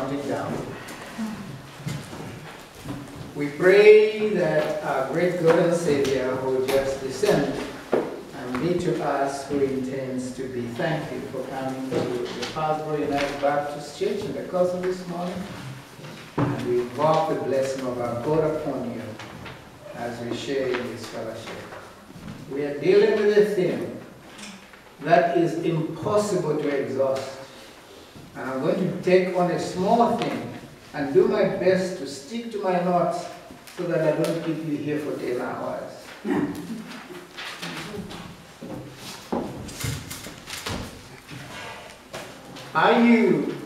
counting down. We pray that our great God and Savior will just descend and be to us who intends to be. Thank you for coming to the Pastor United Baptist Church in the course of this morning. And we invoke the blessing of our God upon you as we share in this fellowship. We are dealing with a theme that is impossible to exhaust. And I'm going to take on a small thing and do my best to stick to my notes so that I don't keep you here for 10 hours. Are you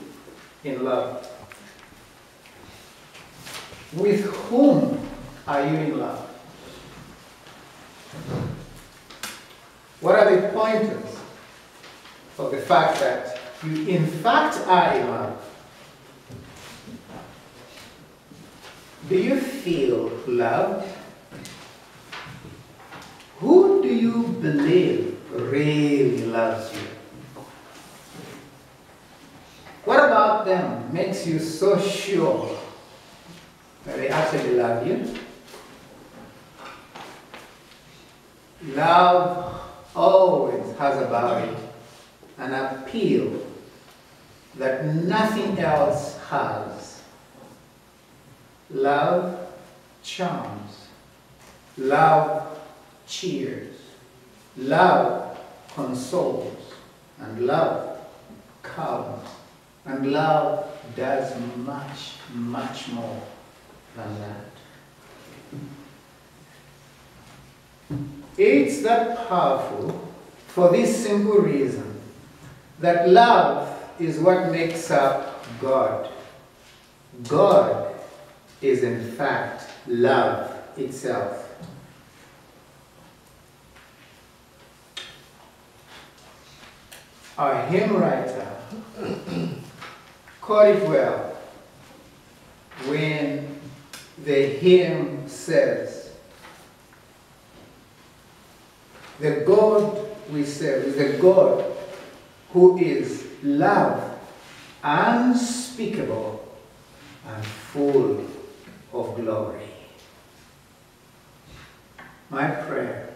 in love? With whom are you in love? What are the pointers of the fact that you in fact are in love? Do you feel loved? Who do you believe really loves you? What about them makes you so sure that they actually love you? Love always has about it an appeal that nothing else has. Love charms. Love cheers. Love consoles. And love calms. And love does much, much more than that. It's that powerful for this simple reason, that love is what makes up God. God is in fact love itself. Our hymn writer caught it well when the hymn says, the God we serve is a God who is love unspeakable and full of glory. My prayer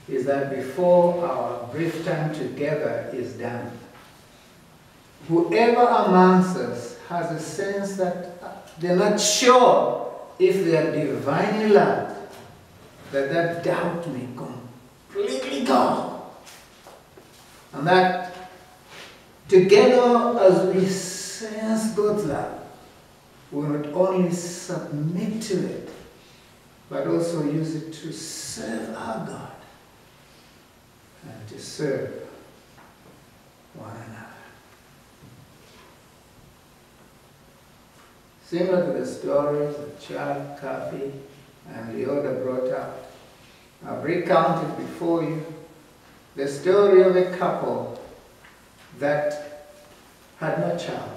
is that before our brief time together is done, whoever amongst us has a sense that they're not sure if they are divinely loved, that doubt may completely go. And that together as we sense God's love, we not only submit to it, but also use it to serve our God and to serve one another. Similar to the stories that Charles, Kathy, and Leoda brought up, I've recounted before you the story of a couple that had no child,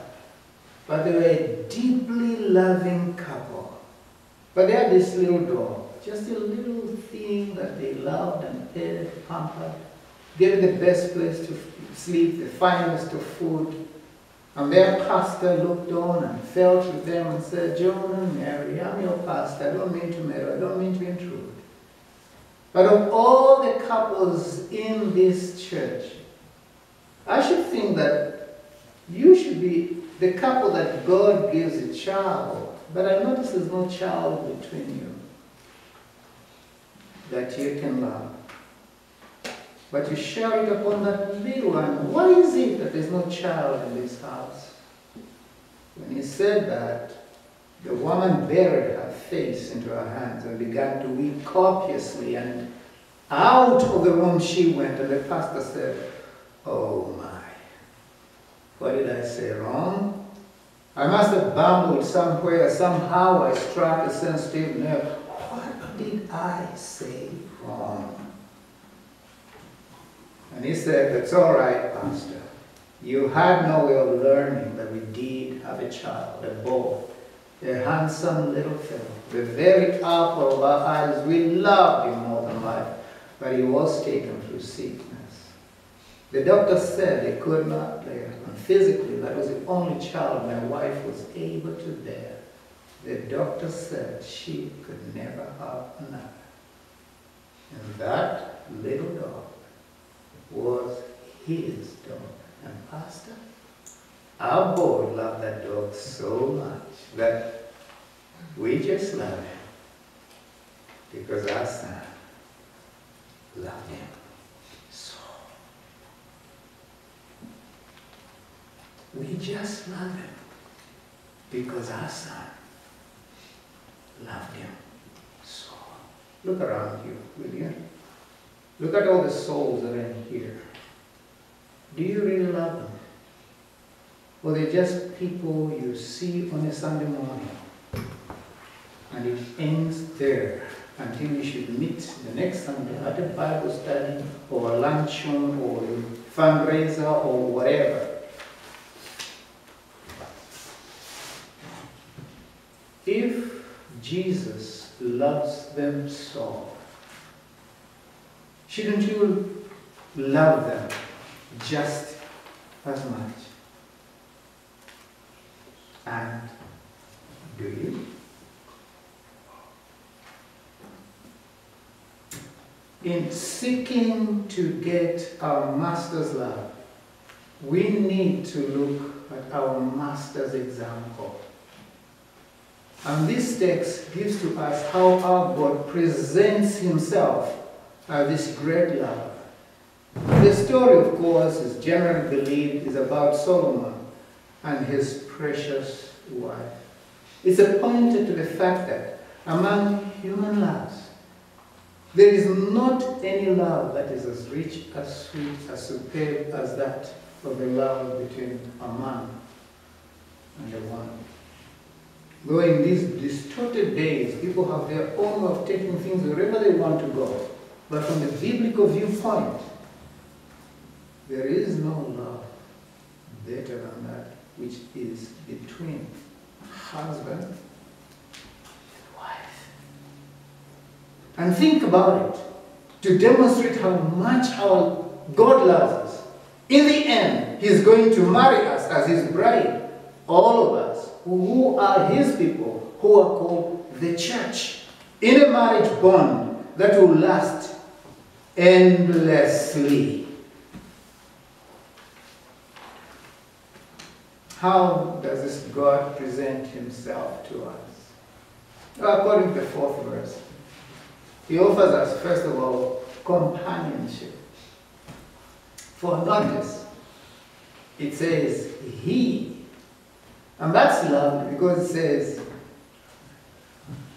but they were a deeply loving couple. But they had this little dog, just a little thing that they loved and petted, pampered, gave it the best place to sleep, the finest of food. And their pastor looked on and felt with them and said, John and Mary, I'm your pastor. I don't mean to meddle. I don't mean to intrude. But of all the couples in this church, I should think that you should be the couple that God gives a child. But I notice there's no child between you that you can love. But you share it upon that little one. Why is it that there's no child in this house? When he said that, the woman buried her face into her hands and began to weep copiously, and out of the room she went, and the pastor said, oh my, what did I say wrong? I must have bumbled somewhere, somehow I struck a sensitive nerve. What did I say wrong? And he said, that's all right, Pastor. You had no way of learning that we did have a child, a boy, a handsome little fellow, the very apple of our eyes. We loved him more than life, but he was taken through sickness. The doctor said they could not lay a And physically, that was the only child my wife was able to bear. The doctor said she could never have another. And that little dog was his dog. And Pastor, our board loved that dog so much that we just love him because our son loved him so. We just love him because our son loved him so. Look around you, will you? Look at all the souls that are in here. Do you really love them? Or they're just people you see on a Sunday morning and it ends there until you should meet the next Sunday at a Bible study or a luncheon or a fundraiser or whatever. If Jesus loves them so, shouldn't you love them just as much? And do you? In seeking to get our Master's love, we need to look at our Master's example. And this text gives to us how our God presents himself as this great lover. The story, of course, is generally believed is about Solomon and his precious wife. It's pointed to the fact that among human loves, there is not any love that is as rich, as sweet, as superb as that of the love between a man and a woman. Though in these distorted days, people have their own way of taking things wherever they want to go. But from the biblical viewpoint, there is no love better than that which is between husband and wife. And think about it, to demonstrate how much our God loves us. In the end, he's going to marry us as his bride, all of us who are his people, who are called the church, in a marriage bond that will last endlessly. How does this God present himself to us? Well, according to the 4th verse, he offers us, first of all, companionship. For notice, it says, he. And that's lovely because it says,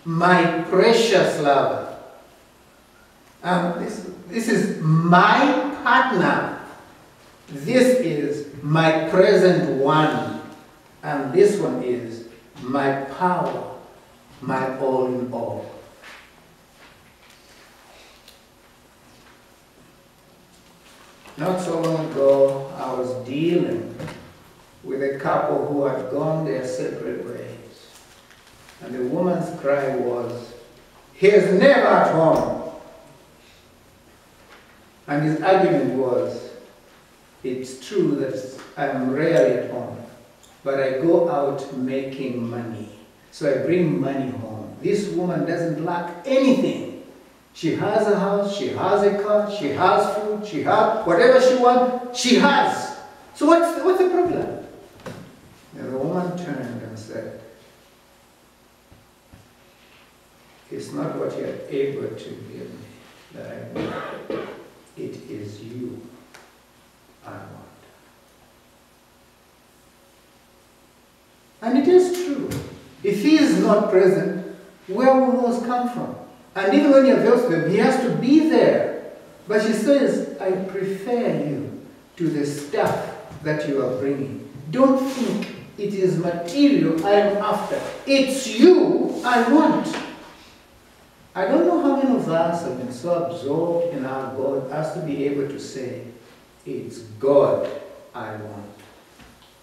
my precious lover. This is my partner. This is my present one. And this one is my power, my all in all. Not so long ago, I was dealing with a couple who had gone their separate ways. And the woman's cry was, he is never at home. And his argument was, it's true that I'm rarely at home, but I go out making money. So I bring money home. This woman doesn't lack anything. She has a house, she has a car, she has food, she has whatever she wants, she has. So what's the problem? And the woman turned and said, it's not what you're able to give me that I want. It is you I want. And it is true. If he is not present, where will those come from? And even when he avails to them, he has to be there. But she says, I prefer you to the stuff that you are bringing. Don't think it is material I am after. It's you I want. I don't know how many of us have been so absorbed in our God as to be able to say, it's God I want.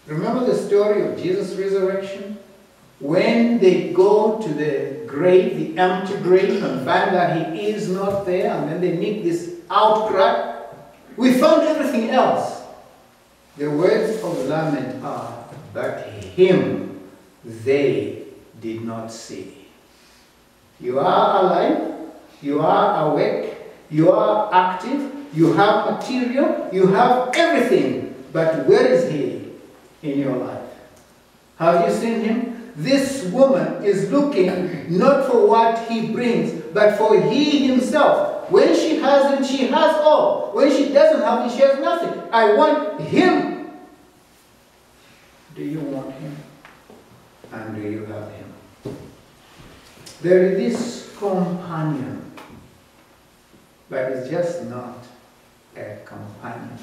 Remember the story of Jesus' resurrection? When they go to the grave, the empty grave, and find that he is not there, and then they make this outcry, we found everything else. The words of lament are, but him they did not see. You are alive, you are awake, you are active, you have material, you have everything, but where is he in your life? Have you seen him? This woman is looking not for what he brings, but for he himself. When she has him, she has all. When she doesn't have him, she has nothing. I want him. Do you want him? And do you have him? There is this companion, but it's just not a companion.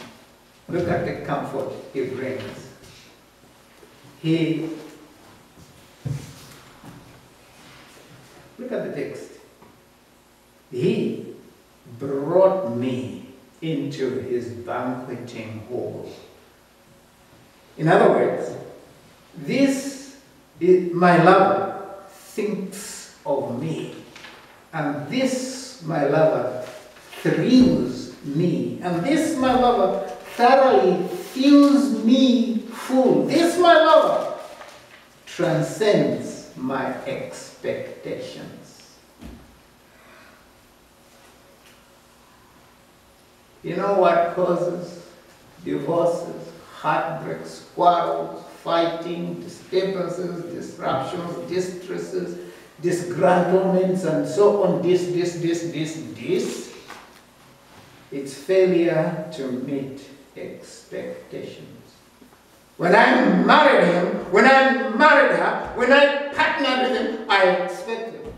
Look at the comfort he brings. Look at the text. He brought me into his banqueting hall. In other words, my lover thinks of me. And this, my lover, thrills me. And this, my lover, thoroughly fills me full. This, my lover, transcends my expectations. You know what causes divorces, heartbreaks, quarrels, fighting, disturbances, disruptions, distresses, disgruntlements, and so on, this. It's failure to meet expectations. When I married him, when I married her, when I partnered with him, I expected.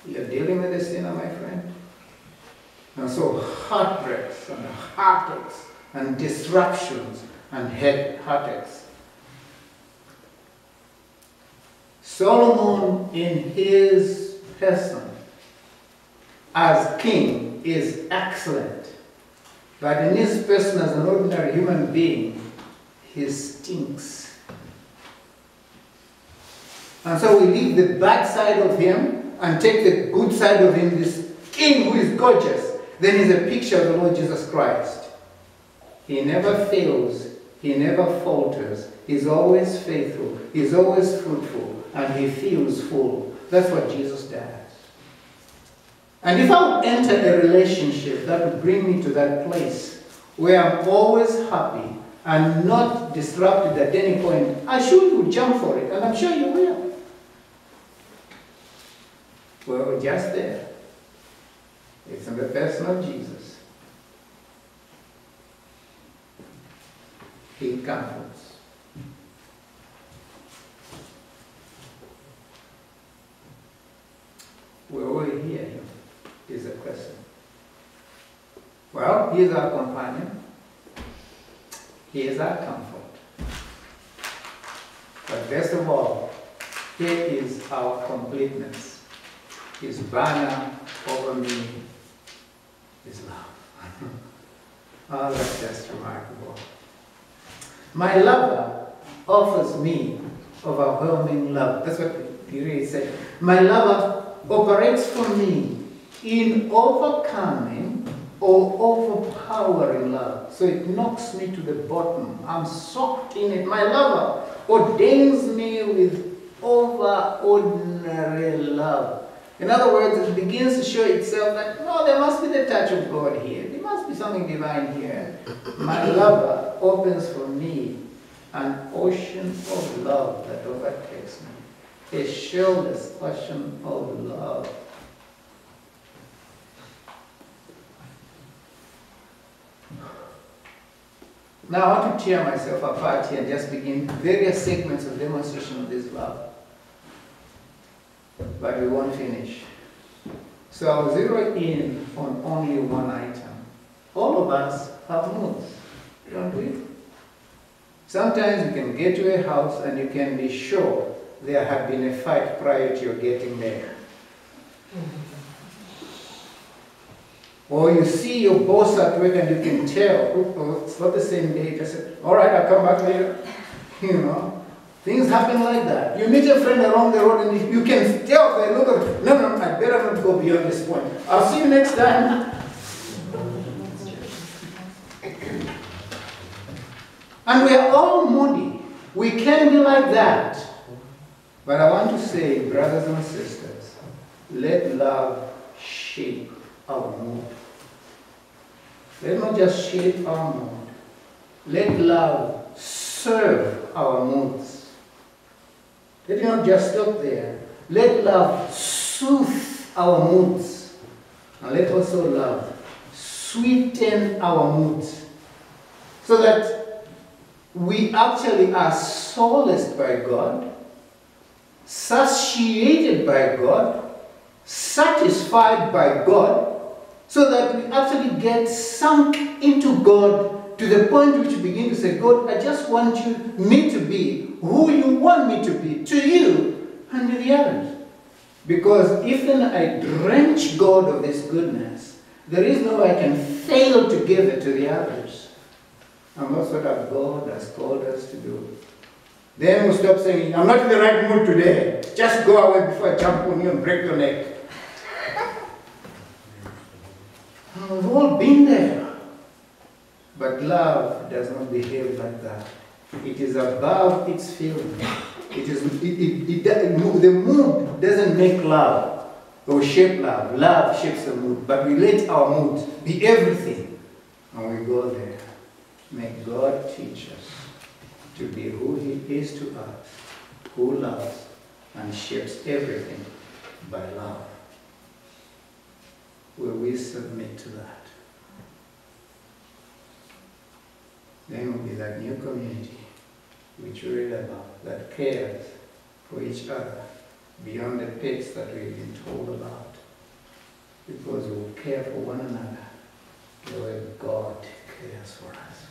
You're dealing with a sinner, my friend. And so heartbreaks and heartaches and disruptions and heartaches. Solomon in his person as king is excellent. But in his person as an ordinary human being, he stinks. And so we leave the bad side of him and take the good side of him, this king who is gorgeous. Then he's a picture of the Lord Jesus Christ. He never fails. He never falters. He's always faithful. He's always fruitful. And he feels full. That's what Jesus does. And if I would enter a relationship that would bring me to that place where I'm always happy and not disrupted at any point, I'm sure you would jump for it, and I'm sure you will. Well, we're just there. It's in the person of Jesus. He comforts. Will we hear him? Is the question. Well, he is our companion. He is our comfort. But best of all, he is our completeness. His banner over me is love. Oh, that's just remarkable. My lover offers me overwhelming love. That's what he really said. My lover operates for me in overcoming or overpowering love. So it knocks me to the bottom. I'm soaked in it. My lover ordains me with overordinary love. In other words, it begins to show itself that, no, there must be the touch of God here. There must be something divine here. My lover opens for me an ocean of love that overtakes me. A shoreless ocean of love. Now I want to tear myself apart here and just begin various segments of demonstration of this love. But we won't finish. So I'll zero in on only one item. All of us have moods, don't we? Sometimes you can get to a house and you can be sure there had been a fight prior to your getting there. Or you see your boss at work and you can tell, oh, it's not the same day, just say, all right, I'll come back later. You know, things happen like that. You meet a friend along the road and you can tell by the look of it, no, I better not go beyond this point. I'll see you next time. And we are all moody. We can be like that. But I want to say, brothers and sisters, let love shape our mood. Let not just shape our mood. Let love serve our moods. Let it not just stop there. Let love soothe our moods. And let also love sweeten our moods. So that we actually are solaced by God, satiated by God, satisfied by God, so that we actually get sunk into God to the point which you begin to say, God, I just want me to be who you want me to be, to you and to the others. Because if then I drench God of this goodness, there is no way I can fail to give it to the others. And that's what our God has called us to do. Then we'll stop saying, I'm not in the right mood today. Just go away before I jump on you and break your neck. And we've all been there. But love does not behave like that. It is above its feeling. The mood doesn't make love or shape love. Love shapes the mood. But we let our mood be everything. And we go there. May God teach us to be who He is to us, who loves and shapes everything by love. Will we submit to that? Then will be that new community which we read about, that cares for each other beyond the pits that we've been told about. Because we will care for one another the way God cares for us.